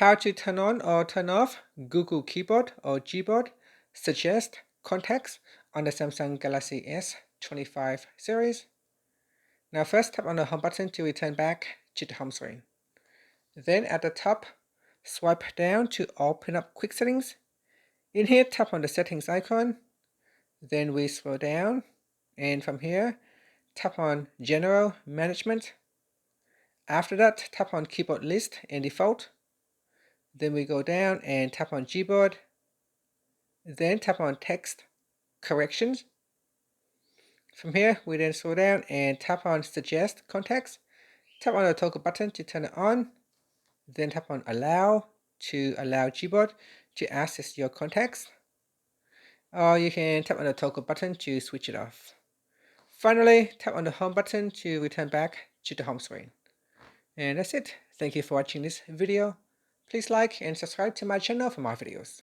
How to turn on or turn off Google Keyboard or Gboard suggest contacts on the Samsung Galaxy S25 series. Now first tap on the home button to return back to the home screen. Then at the top, swipe down to open up quick settings. In here, tap on the settings icon. Then we scroll down, and from here, tap on General Management. After that, tap on Keyboard List and Default. Then we go down and tap on Gboard. Then tap on Text Corrections. From here, we then scroll down and tap on Suggest Contacts. Tap on the toggle button to turn it on. Then tap on Allow to allow Gboard to access your contacts. Or you can tap on the toggle button to switch it off. Finally, tap on the home button to return back to the home screen. And that's it. Thank you for watching this video. Please like and subscribe to my channel for more videos.